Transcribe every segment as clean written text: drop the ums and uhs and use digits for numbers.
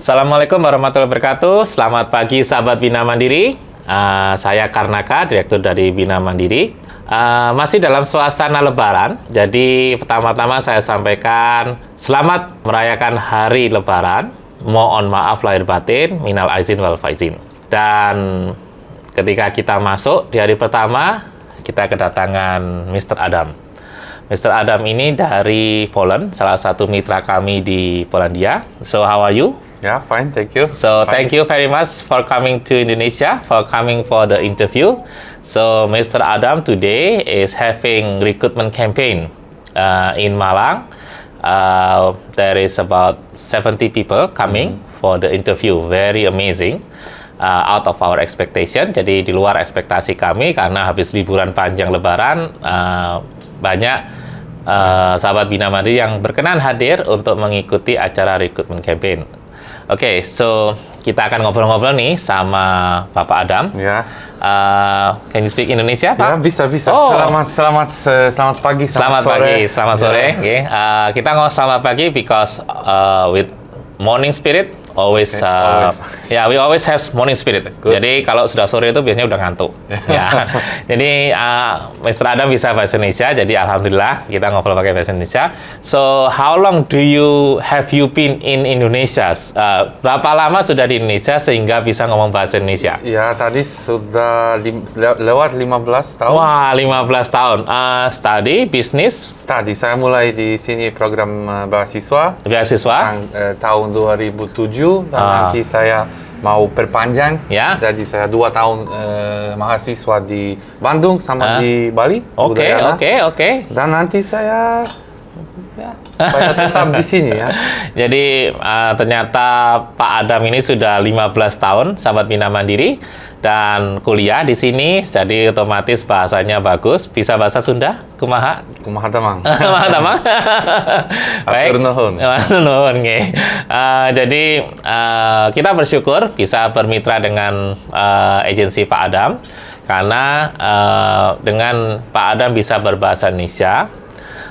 Assalamualaikum warahmatullahi wabarakatuh. Selamat pagi sahabat Bina Mandiri. Saya Karnaka, Direktur dari Bina Mandiri. Masih dalam suasana Lebaran. Jadi pertama-tama saya sampaikan selamat merayakan hari Lebaran. Mohon maaf lahir batin, minal aizin wal faizin. Dan ketika kita masuk di hari pertama, kita kedatangan Mr. Adam. Mr. Adam ini dari Poland, salah satu mitra kami di Polandia. So, how are you? Yeah, fine, thank you. So, Fine. thank you very much for coming to Indonesia, for coming for the interview. So, Mr. Adam today is having recruitment campaign in Malang. There is about 70 people coming for the interview. Very amazing. Out of our expectation. Jadi di luar ekspektasi kami karena habis liburan panjang Lebaran, banyak sahabat Bina Mandiri yang berkenan hadir untuk mengikuti acara recruitment campaign. Oke, so kita akan ngobrol-ngobrol nih sama Bapak Adam. Ya. Can you speak Indonesia, Pak? Ya, bisa. Oh. Selamat pagi, Selamat sore. pagi, selamat sore. Ya. Okay. Kita ngomong selamat pagi because with morning spirit always, yeah, we always have morning spirit. Good. Jadi kalau sudah sore itu biasanya udah ngantuk. Ya. Jadi Mr. Adam bisa bahasa Indonesia, jadi alhamdulillah kita ngobrol pakai bahasa Indonesia. So how long have you been in Indonesia? Berapa lama sudah di Indonesia sehingga bisa ngomong bahasa Indonesia? Ya, tadi sudah lewat 15 tahun. Wah, 15 tahun. Study, bisnis, Saya mulai di sini program beasiswa beasiswa. tahun 2007 dan nanti saya mau perpanjang. Ya. Jadi saya 2 tahun mahasiswa di Bandung sama di Bali. Oke. Dan nanti saya tetap di sini ya. Jadi ternyata Pak Adam ini sudah 15 tahun sahabat Bina Mandiri dan kuliah di sini, jadi otomatis bahasanya bagus. Bisa bahasa Sunda? Kumaha? Kumaha tamang. Kumaha tamang. Baik. Atur nuhun. Atur nuhun, nggih. Jadi kita bersyukur bisa bermitra dengan agensi Pak Adam karena dengan Pak Adam bisa berbahasa Indonesia.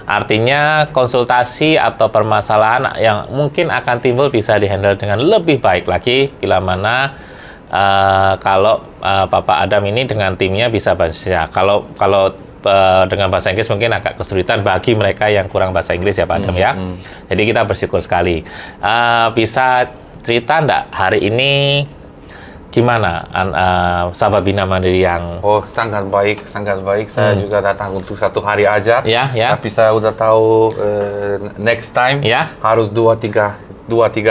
Artinya konsultasi atau permasalahan yang mungkin akan timbul bisa dihandle dengan lebih baik lagi bila mana kalau Bapak Adam ini dengan timnya bisa bahasa. Kalau dengan bahasa Inggris mungkin agak kesulitan bagi mereka yang kurang bahasa Inggris ya Pak Adam ya. Jadi kita bersyukur sekali. Bisa cerita enggak hari ini gimana sahabat Bina Mandiri yang Sangat baik. Saya juga datang untuk 1 hari aja. Ya. Tapi saya udah tahu next time harus 2-3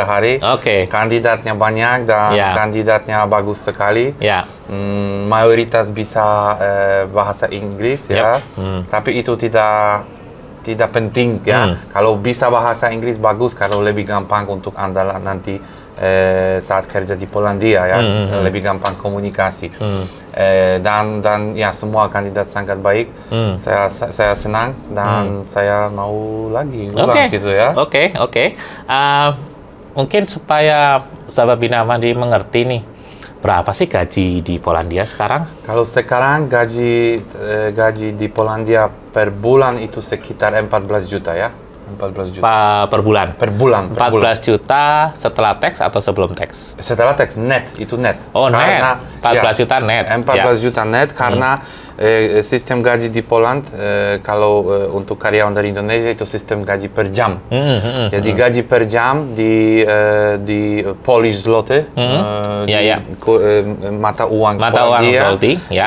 hari. Oke. Kandidatnya banyak dan kandidatnya bagus sekali. Ya. Mayoritas bisa bahasa Inggris ya. Tapi itu tidak penting ya. Kalau bisa bahasa Inggris bagus, kalau lebih gampang untuk Anda nanti saat kerja di Polandia ya, lebih gampang komunikasi. Dan ya semua kandidat sangat baik. Saya senang dan saya mau lagi ulang gitu ya. Oke. Mungkin supaya sahabat Bina Mandiri mengerti nih, berapa sih gaji di Polandia sekarang? Kalau sekarang gaji di Polandia per bulan itu sekitar 14 juta ya. 14 juta. Per bulan? Per bulan. 14 juta setelah tax atau sebelum tax? Setelah tax, net. Itu net. Oh, karena, net. 14 juta net. 14 juta net karena sistem gaji di Poland, kalau untuk karyawan dari Indonesia itu sistem gaji per jam. Jadi gaji per jam di Polish zloty, mata uang Polandia,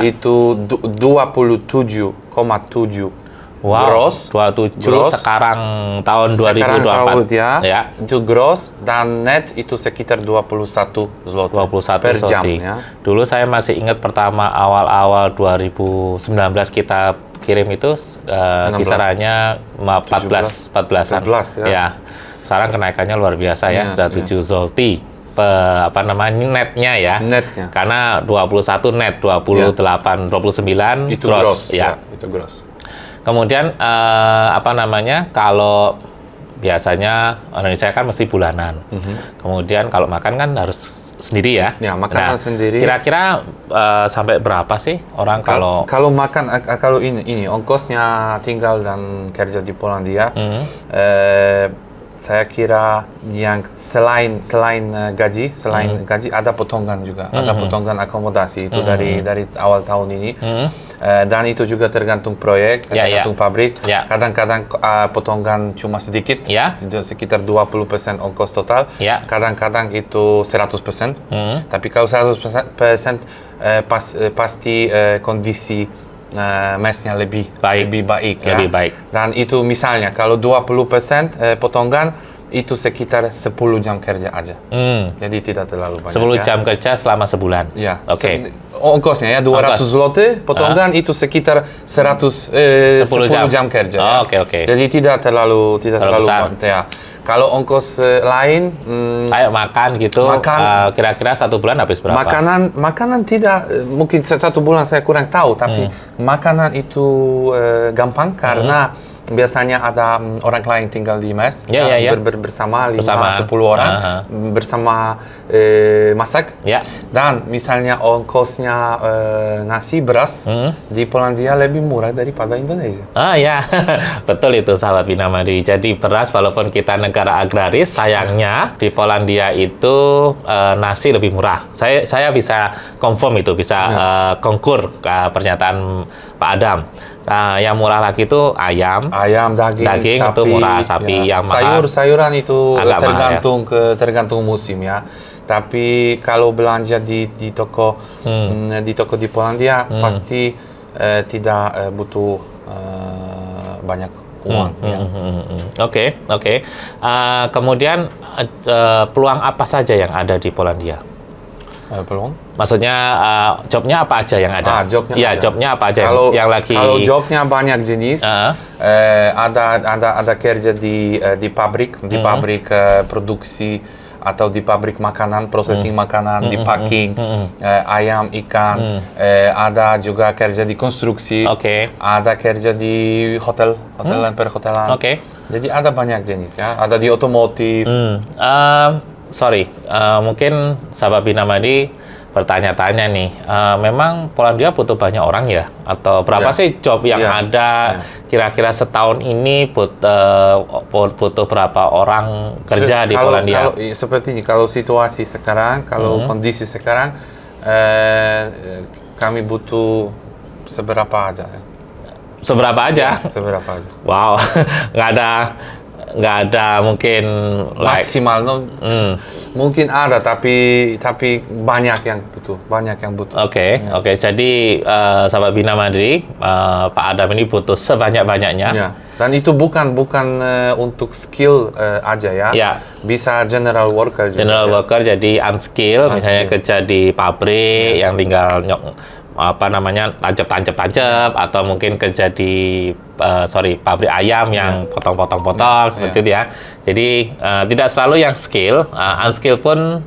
itu 27,7 gross. 27 sekarang tahun 2024. Ya. Itu gross dan net itu sekitar 21 zloty per jam ya. Dulu saya masih ingat pertama awal-awal 2019 kita kirim itu kisarannya 14-an. Ya. Sekarang kenaikannya luar biasa ya, sudah 7 zloty. Netnya ya. Netnya. Karena 21 net, 28, 29 itu gross. Ya. Itu gross. Kemudian kalau biasanya Indonesia kan mesti bulanan. Kemudian kalau makan kan harus sendiri ya. Ya, makanan sendiri. Kira-kira sampai berapa sih orang kalau makan kalau ini ongkosnya tinggal dan kerja di Polandia saya kira yang selain gaji, gaji ada potongan juga, ada potongan akomodasi itu dari awal tahun ini. Dan itu juga tergantung proyek, tergantung pabrik. Kadang-kadang potongan cuma sedikit, sekitar 20% ongkos total. Kadang-kadang itu 100%. Tapi kalau 100% pasti kondisi mesnya lebih baik. Lebih baik. Dan itu misalnya kalau 20% potongan itu sekitar 10 jam kerja aja. Jadi tidak terlalu banyak. 10 jam kerja selama sebulan. Ya. Oke. Ongkosnya ya 200 zloty, potongan itu sekitar 10 jam kerja. Oke. Jadi tidak terlalu besar. Ya. Kalau ongkos lain, kayak makan gitu, kira-kira 1 bulan habis berapa? Makanan tidak, mungkin 1 bulan saya kurang tahu, tapi makanan itu gampang karena biasanya ada orang lain tinggal di mes, bersama 5-10 orang, bersama masak. Dan misalnya ongkosnya nasi, beras di Polandia lebih murah daripada Indonesia. Betul itu sahabat Bina Mandiri. Jadi beras walaupun kita negara agraris, sayangnya di Polandia itu nasi lebih murah. Saya bisa confirm itu, bisa konkur pernyataan Pak Adam. Yang murah lagi itu ayam, daging sapi, itu murah, sapi. Yang mahal sayuran itu agak tergantung musim ya. Tapi kalau belanja di toko di Polandia pasti tidak butuh banyak uang. Oke. Kemudian peluang apa saja yang ada di Polandia? Peluang? Maksudnya jobnya apa aja yang ada? Jobnya apa aja yang lagi? Kalau jobnya banyak jenis, ada kerja di pabrik, produksi atau di pabrik makanan, processing makanan, di packing, ayam, ikan. Ada juga kerja di konstruksi, ada kerja di hotelan perhotelan. Jadi ada banyak jenis ya. Ada di otomotif. Mungkin sahabat Bina Mandiri bertanya-tanya nih, memang Polandia butuh banyak orang ya? Atau berapa sih job yang ada? Kira-kira setahun ini butuh berapa orang kerja di Polandia? Seperti ini, kalau situasi sekarang, kalau kondisi sekarang, kami butuh seberapa aja. Seberapa aja? Seberapa aja. Wow, nggak ada mungkin maksimal mungkin ada tapi banyak yang butuh. Oke. Jadi sahabat Bina Mandiri, Pak Adam ini butuh sebanyak-banyaknya. Dan itu bukan untuk skill aja ya. Bisa general worker juga. Jadi unskill, misalnya kerja di pabrik yang tinggal tancap atau mungkin kerja di pabrik ayam yang potong-potong seperti itu ya. Jadi tidak selalu yang skill, unskill pun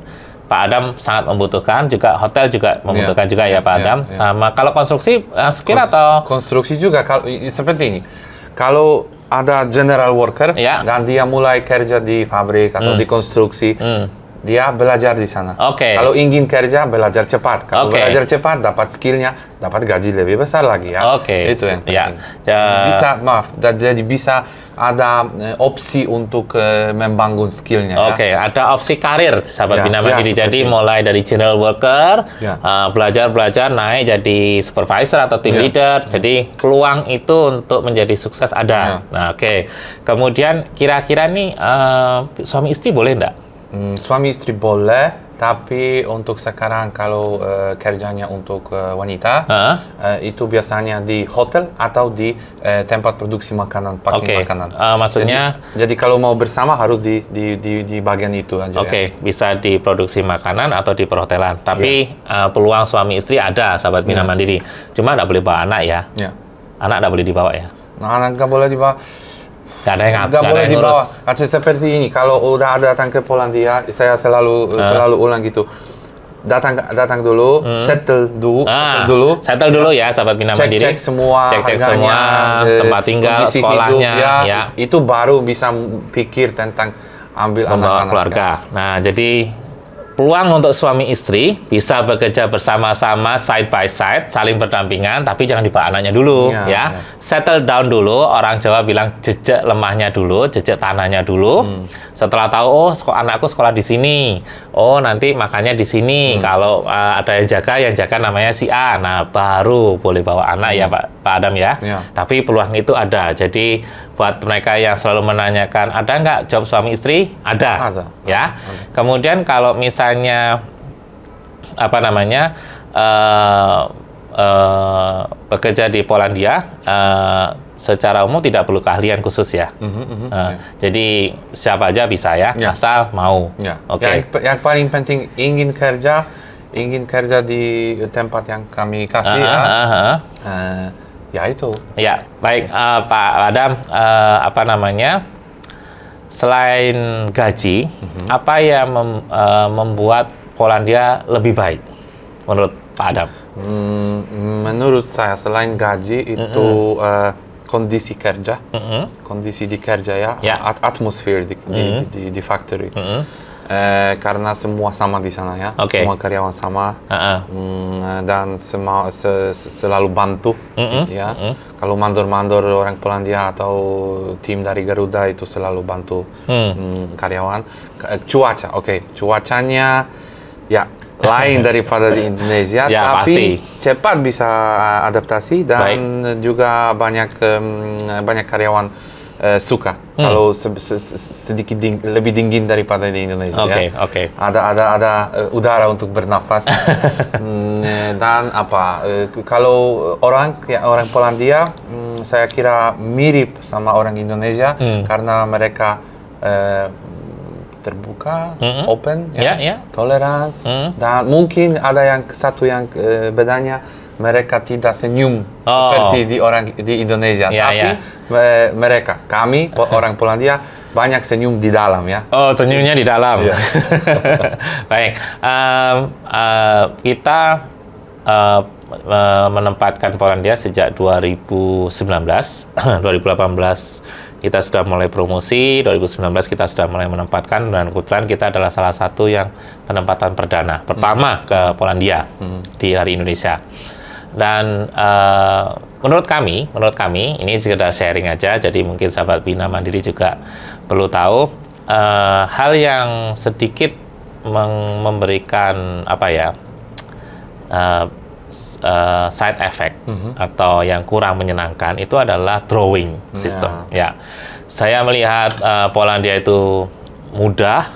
Pak Adam sangat membutuhkan, juga hotel juga membutuhkan juga ya Pak Adam. Sama kalau konstruksi skill atau konstruksi juga kalau seperti ini. Kalau ada general worker dan dia mulai kerja di pabrik atau di konstruksi, dia belajar di sana. Kalau ingin kerja, belajar cepat. Kalau belajar cepat, dapat skillnya, dapat gaji lebih besar lagi ya. Itu yang penting. Jadi bisa ada opsi untuk membangun skillnya. Ada opsi karir, sahabat Bina Mandiri. Jadi mulai dari general worker, belajar naik jadi supervisor atau team leader. Jadi peluang itu untuk menjadi sukses ada. Kemudian kira-kira nih suami istri boleh enggak? Suami istri boleh, tapi untuk sekarang kalau kerjanya untuk wanita, itu biasanya di hotel atau di tempat produksi makanan, packing makanan. Maksudnya? Jadi kalau mau bersama harus di bagian itu aja. Bisa di produksi makanan atau di perhotelan. Tapi peluang suami istri ada, sahabat Bina Mandiri. Cuma nggak boleh bawa anak ya. Anak nggak boleh dibawa ya. Anak nggak boleh dibawa. Nggak boleh dibawa. Seperti ini, kalau udah datang ke Polandia, saya selalu ulang gitu. Datang dulu, settle dulu ya, sahabat Bina Mandiri. Cek semua tempat tinggal, sekolahnya, itu baru bisa pikir tentang ambil membawa anak-anak keluarga. Nah, jadi peluang untuk suami istri bisa bekerja bersama-sama side by side, saling berdampingan, tapi jangan dibawa anaknya dulu, ya. Settle down dulu, orang Jawa bilang jejak lemahnya dulu, jejak tanahnya dulu. Setelah tahu, oh anakku sekolah di sini, oh nanti makannya di sini. Kalau ada yang jaga namanya si A, nah baru boleh bawa anak ya Pak Adam ya. Tapi peluang itu ada. Jadi buat mereka yang selalu menanyakan, ada nggak job suami istri? Ada. Ya. Kemudian kalau misalnya bekerja di Polandia, secara umum tidak perlu keahlian khusus ya. Jadi siapa aja bisa ya, asal mau. Oke. Yang paling penting ingin kerja di tempat yang kami kasih ya itu. Ya, baik Pak Adam, selain gaji, apa yang membuat Polandia lebih baik menurut Pak Adam? Menurut saya selain gaji itu kondisi kerja, kondisi di kerja ya, atmosfer di factory. Karena semua sama di sana ya, semua karyawan sama, dan selalu bantu ya. Kalau mandor-mandor orang Polandia atau tim dari Garuda itu selalu bantu karyawan. Cuacanya ya lain daripada di Indonesia, tapi cepat bisa adaptasi dan juga banyak karyawan suka kalau sedikit lebih dingin daripada di Indonesia. Ada udara untuk bernafas. Dan kalau orang Polandia saya kira mirip sama orang Indonesia karena mereka terbuka, open, tolerans, dan mungkin ada satu yang bedanya, mereka tidak senyum seperti di Indonesia, tapi kami orang Polandia banyak senyum di dalam ya. Oh, senyumnya di dalam. Baik, kita menempatkan Polandia sejak 2019, 2018 kita sudah mulai promosi, 2019 kita sudah mulai menempatkan, dan kebetulan kita adalah salah satu yang penempatan perdana pertama ke Polandia dari Indonesia. Dan menurut kami ini sekedar sharing aja, jadi mungkin sahabat Bina Mandiri juga perlu tahu hal yang sedikit memberikan side effect atau yang kurang menyenangkan itu adalah drawing system. Ya, saya melihat Polandia itu mudah,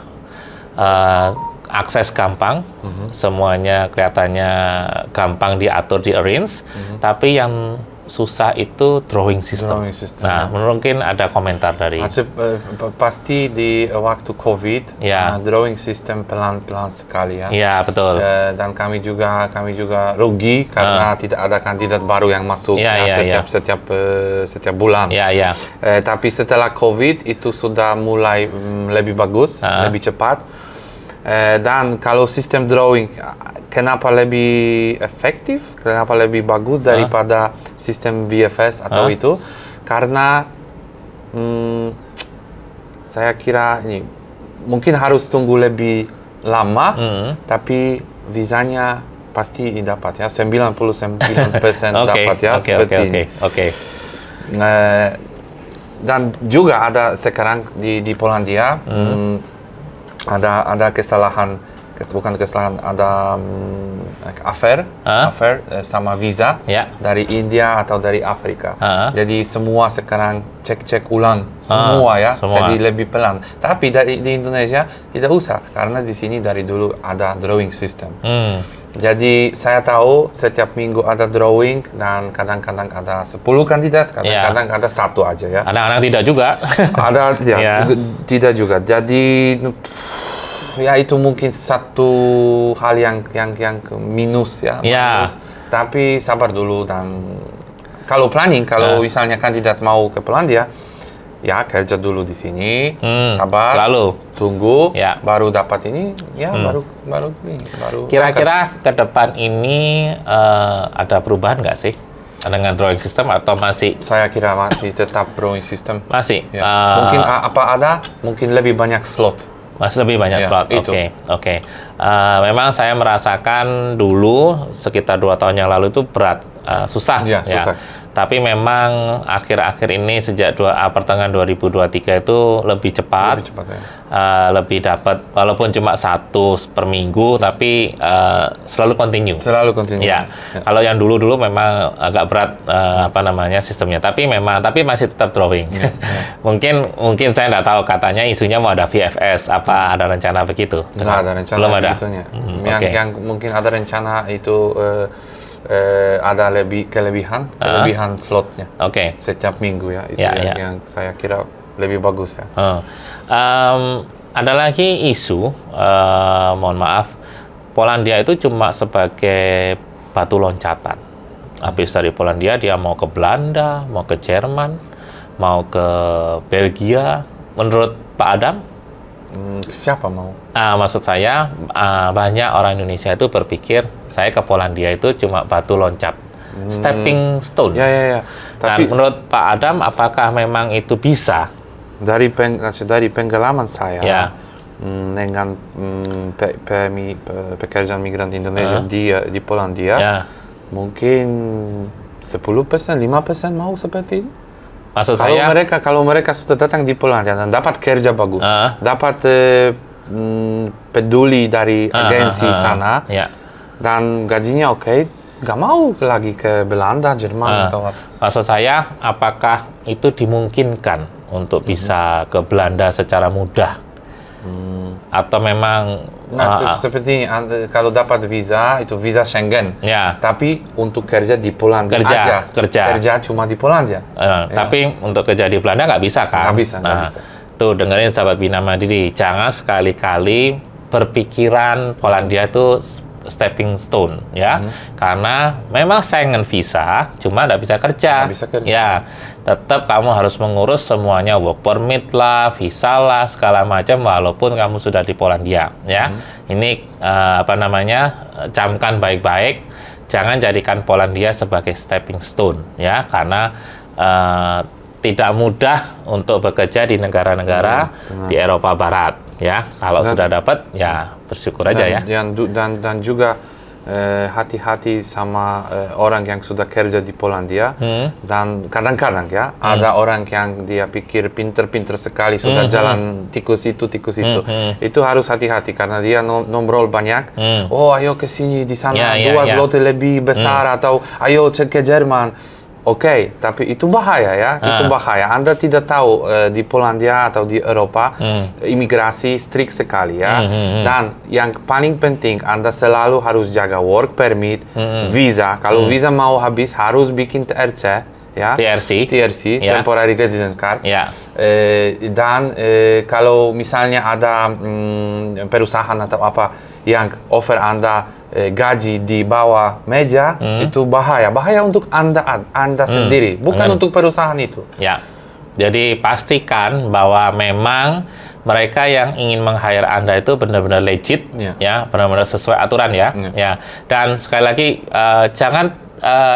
akses gampang, semuanya kelihatannya gampang diatur, di-arrange, tapi yang susah itu drawing system. Nah, mungkin ada komentar dari... Pasti di waktu COVID, drawing system pelan-pelan sekali ya. Iya, betul. Dan kami juga rugi karena tidak ada kandidat baru yang masuk setiap bulan. Tapi setelah COVID itu sudah mulai lebih bagus, lebih cepat. Dan kalau sistem drawing, kenapa lebih efektif, kenapa lebih bagus daripada sistem VFS atau itu? Karena saya kira ini mungkin harus tunggu lebih lama, tapi visanya pasti dapat ya, 99% dapat ya. Oke. Dan juga ada sekarang di Polandia, ada affair sama visa dari India atau dari Afrika. Jadi semua sekarang cek ulang semua ya. Jadi lebih pelan. Tapi di Indonesia tidak usah karena di sini dari dulu ada drawing system. Jadi saya tahu setiap minggu ada drawing dan kadang-kadang ada 10 kandidat, kadang-kadang ada satu aja ya. Kadang-kadang tidak juga. Ada tidak juga. Jadi ya itu mungkin satu hal yang minus ya. Minus. Tapi sabar dulu, dan kalau misalnya kandidat mau ke Polandia, ya kerja dulu di sini, sabar, selalu tunggu, baru dapat ini, baru Kira-kira ke depan ini ada perubahan nggak sih dengan drawing system atau masih? Saya kira masih tetap drawing system. Masih. Mungkin mungkin lebih banyak slot. Masih lebih banyak Ya, slot. itu. Oke. Memang saya merasakan dulu sekitar 2 tahun yang lalu itu berat, susah. Ya, susah. Tapi memang akhir-akhir ini sejak pertengahan 2023 itu lebih cepat. Lebih cepat, ya. Lebih dapat, walaupun cuma 1 per minggu, tapi selalu continue. Selalu continue. Ya, kalau yang dulu-dulu memang agak berat sistemnya. Tapi masih tetap drawing. Mungkin saya nggak tahu, katanya isunya mau ada VFS. Apa ada rencana begitu? Nggak ada rencana Belum ada. begitunya. Oke. Yang mungkin ada rencana itu ada kelebihan slotnya. Oke. Setiap minggu ya. Itu Ya, yang saya kira lebih bagus ya. Ada lagi isu, mohon maaf, Polandia itu cuma sebagai batu loncatan. Habis dari Polandia dia mau ke Belanda, mau ke Jerman, mau ke Belgia. Menurut Pak Adam? Siapa mau? Maksud saya, banyak orang Indonesia itu berpikir saya ke Polandia itu cuma batu loncat, stepping stone. Ya. Tapi menurut Pak Adam, apakah memang itu bisa? Dari pengalaman saya Ya. dengan pekerjaan migran Indonesia di Polandia, Ya. mungkin 10%, 5% mau seperti itu. Maksud saya, Kalau mereka sudah datang di Polandia dan dapat kerja bagus, dapat peduli dari agensi sana, ya. dan gajinya oke, nggak mau lagi ke Belanda, Jerman atau apa. Maksud saya, apakah itu dimungkinkan untuk bisa ke Belanda secara mudah? Atau memang seperti kalau dapat visa, itu visa Schengen. Ya. Tapi untuk kerja di Polandia aja. Kerja cuma di Polandia. Tapi untuk kerja di Belanda nggak bisa kan? Nggak bisa. Tuh dengerin sahabat Bina Mandiri, jangan sekali-kali berpikiran Polandia itu stepping stone ya, karena memang Schengen visa, cuma nggak bisa kerja. Nggak bisa kerja. Ya, tetap kamu harus mengurus semuanya, work permit lah, visa lah, segala macam, walaupun kamu sudah di Polandia ya. Ini camkan baik-baik, jangan jadikan Polandia sebagai stepping stone ya, karena tidak mudah untuk bekerja di negara-negara di Eropa Barat ya. Kalau sudah dapat ya bersyukur aja ya. Dan juga hati-hati sama orang yang sudah kerja di Polandia. Dan kadang-kadang ya ada orang yang dia pikir pinter-pinter sekali sudah jalan tikus itu. Itu harus hati-hati karena dia nombrol banyak. Oh, ayo ke sini, di sana 2 zloty lebih besar, atau ayo ke Jerman. Oke, tapi itu bahaya ya, itu bahaya. Anda tidak tahu di Polandia atau di Eropa imigrasi strict sekali ya. Dan yang paling penting, Anda selalu harus jaga work permit, visa. Kalau visa mau habis, harus bikin TRC ya. TRC, ya. Temporary Resident Card. Ya. Dan kalau misalnya ada perusahaan atau apa yang offer Anda gaji di bawah meja, itu bahaya untuk anda sendiri, bukan untuk perusahaan itu. Ya, jadi pastikan bahwa memang mereka yang ingin meng-hire Anda itu benar-benar legit, ya, benar-benar sesuai aturan ya. Dan sekali lagi jangan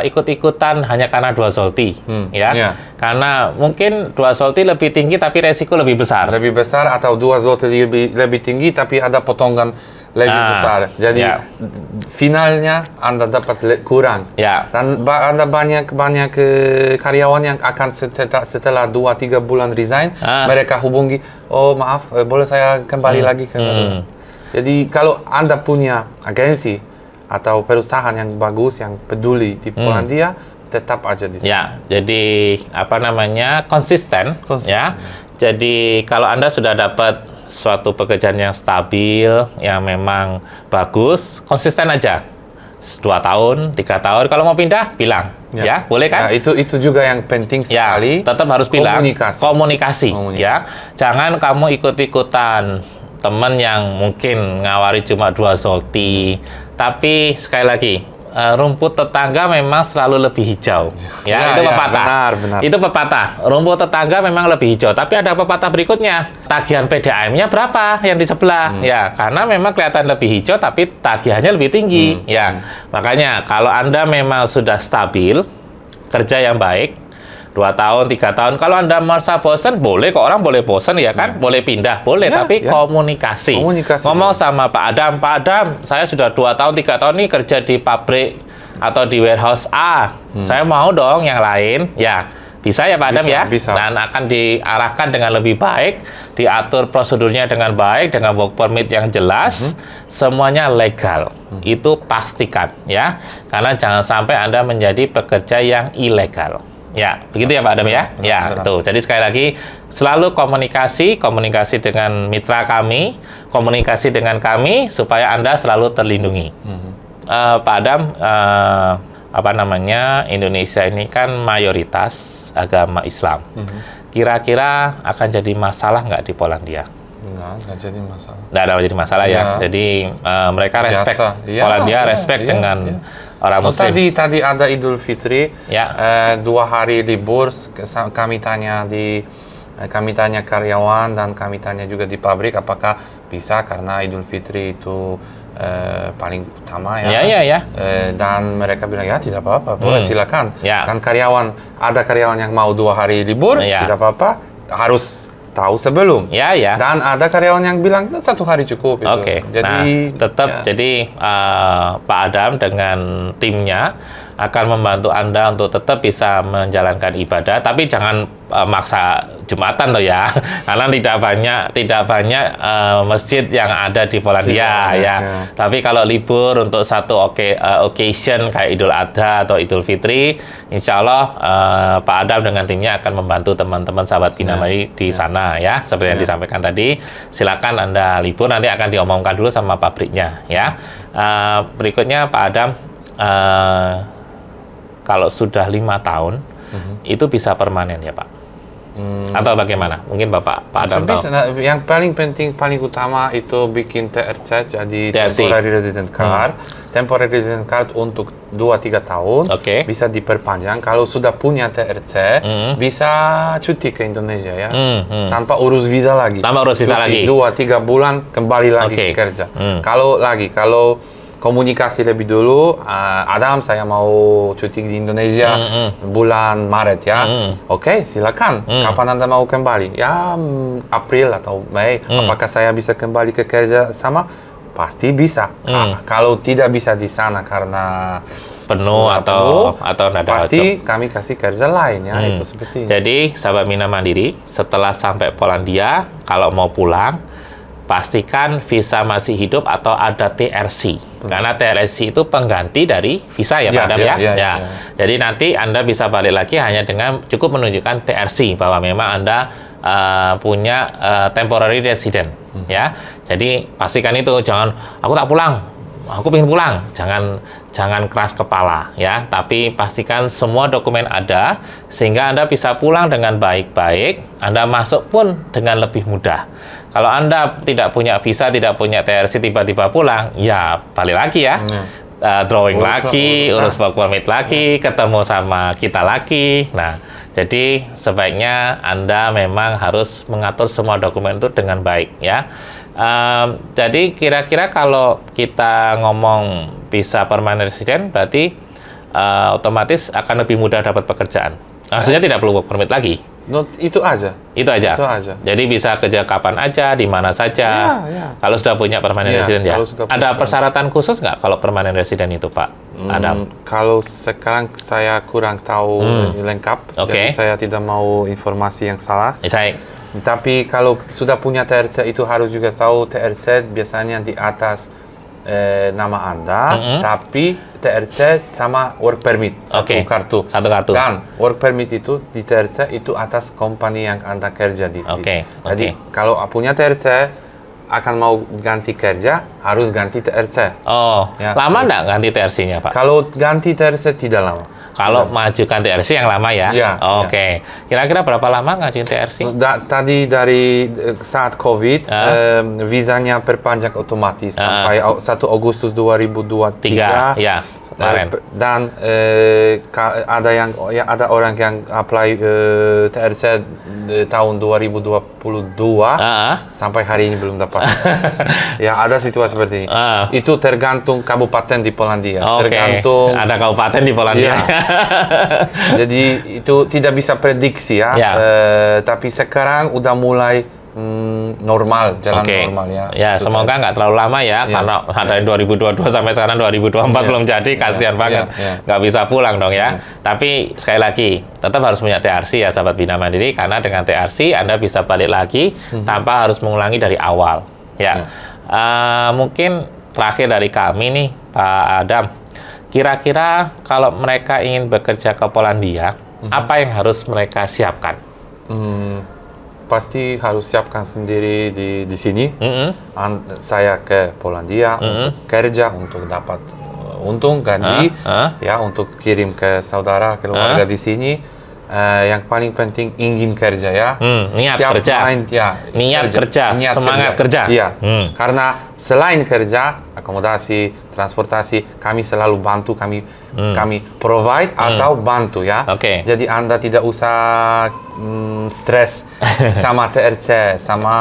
ikut-ikutan hanya karena 2 zloty, ya. Karena mungkin 2 zloty lebih tinggi tapi resiko lebih besar. Lebih besar, atau 2 zloty lebih tinggi tapi ada potongan lebih besar. Jadi finalnya Anda dapat kurang. Dan Anda banyak karyawan yang akan setelah 2-3 bulan resign, mereka hubungi, oh maaf, boleh saya kembali lagi ke. Jadi kalau Anda punya agensi atau perusahaan yang bagus, yang peduli di Polandia, tetap aja di sini. Ya, jadi konsisten. Ya. Jadi kalau Anda sudah dapat suatu pekerjaan yang stabil, yang memang bagus, konsisten aja. 2 tahun, 3 tahun, kalau mau pindah, bilang. Ya, boleh kan? Itu juga yang penting sekali. Ya, tetap harus bilang. Komunikasi. Ya. Jangan kamu ikut-ikutan teman yang mungkin ngawari cuma 2 zloty. Tapi sekali lagi, rumput tetangga memang selalu lebih hijau. Itu pepatah. Benar. Itu pepatah. Rumput tetangga memang lebih hijau. Tapi ada pepatah berikutnya. Tagihan PDAM-nya berapa yang di sebelah? Ya, karena memang kelihatan lebih hijau, tapi tagihannya lebih tinggi. Ya, makanya kalau Anda memang sudah stabil, kerja yang baik, 2 tahun, 3 tahun. Kalau Anda merasa bosan, boleh kok, orang boleh bosan ya kan, boleh pindah, boleh, tapi komunikasi. Ngomong sama Pak Adam, saya sudah 2 tahun, 3 tahun nih kerja di pabrik atau di warehouse A. Saya mau dong yang lain, ya. Bisa ya Pak Adam ya? Bisa. Dan akan diarahkan dengan lebih baik, diatur prosedurnya dengan baik, dengan work permit yang jelas, semuanya legal. Itu pastikan ya. Karena jangan sampai Anda menjadi pekerja yang ilegal. Ya, begitu ya Pak Adam ya? Ya, itu. Jadi sekali lagi, selalu komunikasi dengan mitra kami, komunikasi dengan kami, supaya Anda selalu terlindungi. Pak Adam, Indonesia ini kan mayoritas agama Islam. Kira-kira akan jadi masalah nggak di Polandia? Nggak jadi masalah. Nggak jadi masalah ya. Jadi mereka respect, Polandia respect dengan orang Muslim. Tadi ada Idul Fitri, 2 hari libur. Kami tanya karyawan dan kami tanya juga di pabrik apakah bisa, karena Idul Fitri itu paling utama ya. Dan mereka bilang ya tidak apa-apa, boleh silakan. Dan ada karyawan yang mau 2 hari libur, tidak apa-apa, harus tahu sebelum. Dan ada karyawan yang bilang 1 hari cukup. Jadi jadi Pak Adam dengan timnya akan membantu Anda untuk tetap bisa menjalankan ibadah, tapi jangan maksa Jumatan loh ya, karena tidak banyak masjid yang ada di Polandia Tapi kalau libur untuk satu occasion kayak Idul Adha atau Idul Fitri, insya Allah Pak Adam dengan timnya akan membantu teman-teman sahabat Binamari di sana ya, seperti yang disampaikan tadi. Silakan Anda libur, nanti akan diomongkan dulu sama pabriknya ya. Berikutnya Pak Adam, kalau sudah 5 tahun, itu bisa permanen ya Pak? Atau bagaimana? Mungkin Pak Adam tahu. Yang paling penting, paling utama itu bikin TRC, jadi Temporary Resident Card. Temporary Resident Card untuk 2-3 tahun, bisa diperpanjang. Kalau sudah punya TRC, bisa cuti ke Indonesia ya, tanpa urus visa lagi. 2-3 bulan kembali lagi kerja. Kalau komunikasi lebih dulu, Adam saya mau cuti di Indonesia bulan Maret ya. Silakan. Kapan Anda mau kembali? Ya April atau Mei. Apakah saya bisa kembali ke kerja sama? Pasti bisa. Kalau tidak bisa di sana karena penuh atau pasti kami kasih kerja lain ya. Itu seperti ini. Jadi sahabat Mina Mandiri, setelah sampai Polandia, kalau mau pulang, pastikan visa masih hidup atau ada TRC. Karena TRC itu pengganti dari visa ya Pak Adam ya. Jadi nanti Anda bisa balik lagi hanya dengan cukup menunjukkan TRC bahwa memang Anda punya temporary resident ya. Jadi pastikan itu, jangan aku tak pulang, aku pengen pulang. Jangan keras kepala ya, tapi pastikan semua dokumen ada sehingga Anda bisa pulang dengan baik-baik, Anda masuk pun dengan lebih mudah. Kalau Anda tidak punya visa, tidak punya TRC, tiba-tiba pulang, ya balik lagi ya. Drawing lagi, urus work permit lagi, ketemu sama kita lagi. Nah, jadi sebaiknya Anda memang harus mengatur semua dokumen itu dengan baik ya. Jadi kira-kira kalau kita ngomong visa permanent resident, berarti otomatis akan lebih mudah dapat pekerjaan. Maksudnya tidak perlu work permit lagi. Itu aja. Jadi bisa kerja kapan aja, di mana saja. Kalau sudah punya permanent resident ya. Ada persyaratan khusus nggak kalau permanent resident itu Pak Adam? Kalau sekarang saya kurang tahu lengkap, jadi saya tidak mau informasi yang salah. Tapi kalau sudah punya TRC itu harus juga tahu TRC biasanya di atas nama Anda, tapi TRC sama work permit, satu kartu. Dan work permit itu di TRC itu atas company yang Anda kerja di. Jadi kalau punya TRC akan mau ganti kerja, harus ganti TRC. Lama nggak ganti TRC-nya Pak? Kalau ganti TRC tidak lama. Kalau majukan TRC yang lama ya? Kira-kira berapa lama ngajuin TRC? Tadi dari saat COVID, visanya perpanjang otomatis sampai 1 Agustus 2023. kemarin. Dan ada orang yang apply TRC tahun 2022 sampai hari ini belum dapat. Ya, ada situasi seperti ini. Itu tergantung kabupaten di Polandia. Tergantung ada kabupaten di Polandia. Ya. Jadi itu tidak bisa prediksi ya. Tapi sekarang udah mulai normal, jalan normal ya. Ya, semoga nggak terlalu lama ya, karena ada yang 2022 sampai sekarang 2024 belum jadi, kasihan banget. Nggak bisa pulang dong ya. Tapi sekali lagi, tetap harus punya TRC ya, sahabat Bina Mandiri, karena dengan TRC Anda bisa balik lagi tanpa harus mengulangi dari awal. Ya, mungkin terakhir dari kami nih, Pak Adam. Kira-kira kalau mereka ingin bekerja ke Polandia, apa yang harus mereka siapkan? Pasti harus siapkan sendiri di sini. Saya ke Polandia untuk kerja, untuk dapat untung gaji, ya, untuk kirim ke saudara keluarga di sini. Yang paling penting ingin kerja ya. Niat siap kerja. Niat kerja, semangat kerja. Iya. Karena selain kerja, akomodasi, transportasi, kami selalu bantu, kami provide atau bantu ya. Jadi Anda tidak usah stres sama TRC, sama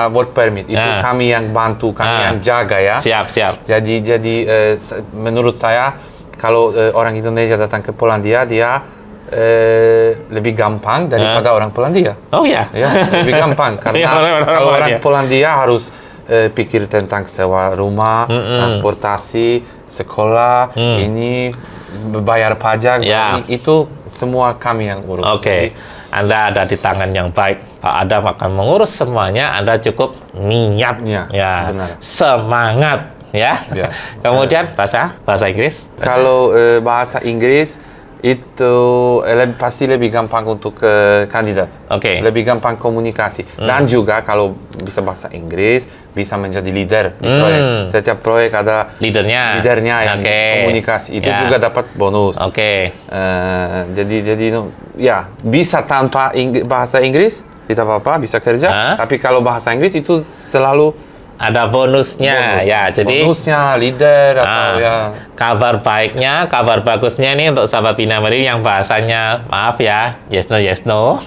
work permit. Itu kami yang bantu, kami yang jaga ya. Siap. Jadi menurut saya kalau orang Indonesia datang ke Polandia, dia lebih gampang daripada orang Polandia. Oh ya? Ya, lebih gampang karena kalau orang Polandia harus pikir tentang sewa rumah, transportasi, sekolah, ini bayar pajak, itu semua kami yang urus. Anda ada di tangan yang baik. Pak Adam akan mengurus semuanya. Anda cukup niat, semangat, ya. Kemudian bahasa Inggris. Kalau bahasa Inggris itu pasti lebih gampang untuk kandidat. Lebih gampang komunikasi. Dan juga kalau bisa bahasa Inggris, bisa menjadi leader di proyek. Setiap proyek ada leadernya yang komunikasi. Itu juga dapat bonus. Jadi ya bisa tanpa bahasa Inggris tidak apa-apa, bisa kerja. Tapi kalau bahasa Inggris itu selalu ada bonusnya. Ya, jadi bonusnya leader atau ya. Kabar baiknya, kabar bagusnya ini untuk sahabat Bina Mandiri yang bahasanya, maaf ya, yes no.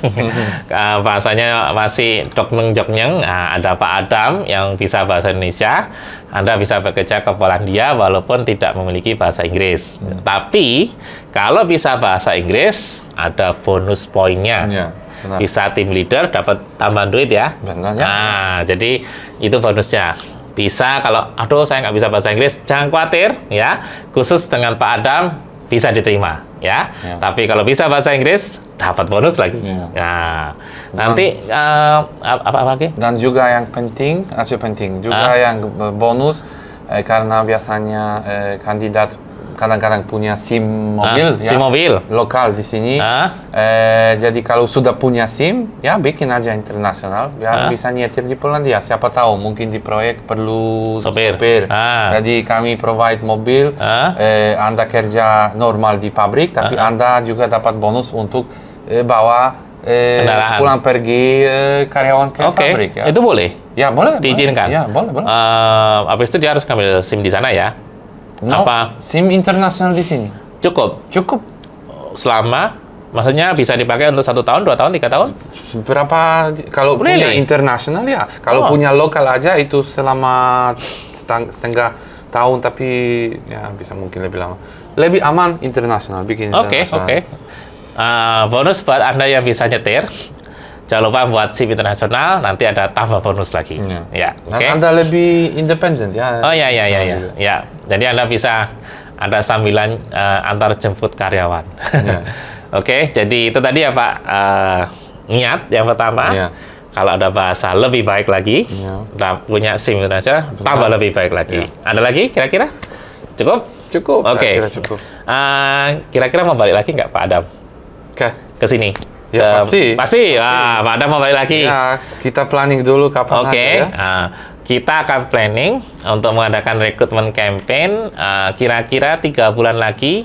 Bahasanya masih dokneng-joknyeng. Ada Pak Adam yang bisa bahasa Indonesia. Anda bisa bekerja ke Polandia walaupun tidak memiliki bahasa Inggris. Tapi kalau bisa bahasa Inggris, ada bonus poinnya. Bisa tim leader dapat tambahan duit ya. Jadi itu bonusnya. Bisa kalau saya nggak bisa bahasa Inggris, jangan khawatir ya. Khusus dengan Pak Adam bisa diterima ya. Tapi kalau bisa bahasa Inggris dapat bonus lagi. Nanti apa lagi? Dan juga yang penting juga yang bonus karena biasanya kandidat kadang-kadang punya SIM mobil, SIM mobil lokal di sini. Jadi kalau sudah punya SIM, ya bikin aja internasional, biar bisa nyetir di Polandia. Siapa tahu mungkin di proyek perlu sopir. Jadi kami provide mobil, Anda kerja normal di pabrik, tapi Anda juga dapat bonus untuk bawa pulang pergi karyawan ke pabrik. Ya. Itu boleh? Ya boleh. Diizinkan? Ya boleh. Habis itu dia harus ngambil SIM di sana ya? SIM internasional di sini cukup selama, maksudnya bisa dipakai untuk 1 tahun, 2 tahun, 3 tahun? Berapa kalau punya internasional ya. Kalau punya lokal aja itu selama setengah tahun, tapi ya bisa mungkin lebih lama. Lebih aman internasional, bikin internasional. Bonus buat Anda yang bisa nyetir. Jangan lupa buat SIM internasional, nanti ada tambah bonus lagi. Anda lebih independen ya. Ya. Jadi Anda bisa ada sambilan antar jemput karyawan. Jadi itu tadi ya Pak, niat yang pertama. Kalau ada bahasa lebih baik lagi, punya SIM internasional, tambah lebih baik lagi. Ada lagi kira-kira? Cukup. Cukup. Kira-kira mau balik lagi nggak Pak Adam? Ke sini? Ya, pasti. Pak Adam mau balik lagi. Ya, kita planning dulu kapan aja ya. Kita akan planning untuk mengadakan rekrutmen campaign kira-kira 3 bulan lagi,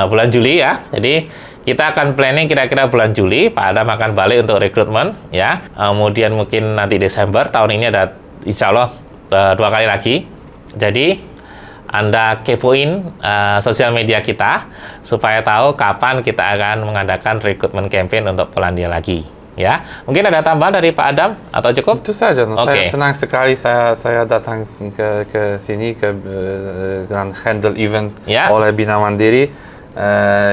bulan Juli ya. Jadi kita akan planning kira-kira bulan Juli, Pak Adam akan balik untuk rekrutmen ya. Kemudian mungkin nanti Desember, tahun ini ada insya Allah 2 kali lagi. Jadi Anda kepoin sosial media kita supaya tahu kapan kita akan mengadakan recruitment campaign untuk Polandia lagi. Ya, mungkin ada tambahan dari Pak Adam atau cukup? Itu saja. Oke. Saya senang sekali saya datang ke sini dan handle event Ya. oleh Bina Mandiri.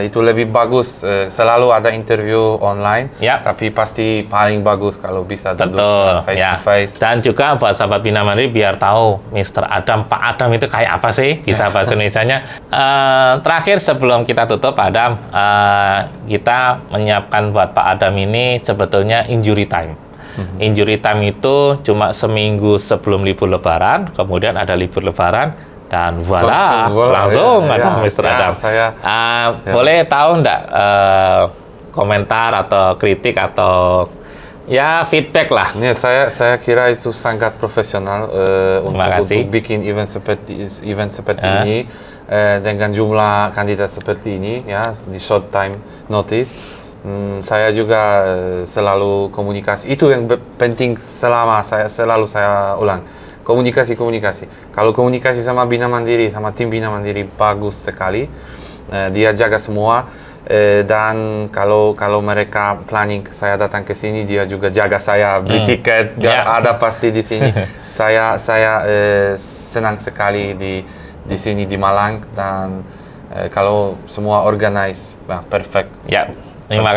Itu lebih bagus. Selalu ada interview online, Ya. tapi pasti paling bagus kalau bisa duduk Betul, face ya. to face. Dan juga buat sahabat Bina Mandiri biar tahu Mr. Adam, Pak Adam itu kayak apa sih? Bisa bahasa Indonesianya. Terakhir sebelum kita tutup, Pak Adam, kita menyiapkan buat Pak Adam ini sebetulnya injury time. Injury time itu cuma seminggu sebelum libur Lebaran, kemudian ada libur Lebaran. Dan voila, langsung ada Mr. Adam. Boleh tahu enggak komentar atau kritik atau ya feedback lah. Ya, saya kira itu sangat profesional untuk bikin event seperti ini dengan jumlah kandidat seperti ini ya di short time notice. Saya juga selalu komunikasi. Itu yang penting selalu saya ulang. Komunikasi. Kalau komunikasi sama Bina Mandiri, sama tim Bina Mandiri bagus sekali. Dia jaga semua. Dan kalau mereka planning saya datang ke sini, dia juga jaga saya beli tiket. Ada pasti di sini. Saya senang sekali di sini di Malang dan kalau semua organize, perfect. Ya, terima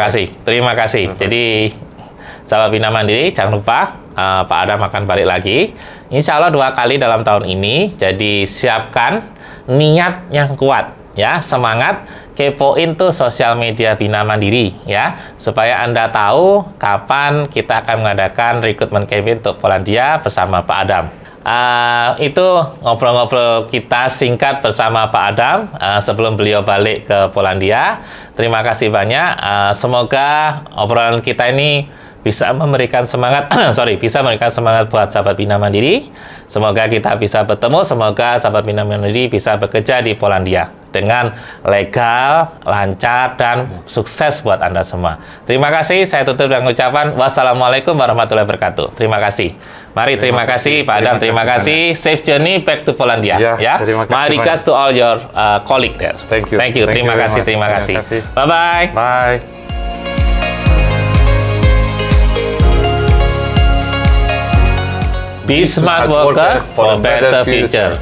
kasih. Jadi sahabat Bina Mandiri, jangan lupa Pak Adam akan balik lagi. Insya Allah 2 kali dalam tahun ini. Jadi siapkan niat yang kuat, ya, semangat. Kepoin tuh sosial media Bina Mandiri, ya, supaya Anda tahu kapan kita akan mengadakan recruitment campaign untuk Polandia bersama Pak Adam. Itu ngobrol-ngobrol kita singkat bersama Pak Adam sebelum beliau balik ke Polandia. Terima kasih banyak. Semoga obrolan kita ini bisa memberikan semangat, bisa memberikan semangat buat sahabat Bina Mandiri. Semoga kita bisa bertemu, semoga sahabat Bina Mandiri bisa bekerja di Polandia dengan legal, lancar, dan sukses buat Anda semua. Terima kasih, saya tutup dengan ucapan wassalamualaikum warahmatullahi wabarakatuh. Terima kasih. Mari, terima kasih Pak Adam, terima kasih. Safe journey back to Polandia. Ya. My regards to all your colleagues there. Thank you. Terima kasih. Bye-bye. Bye. Be smart worker for a better future.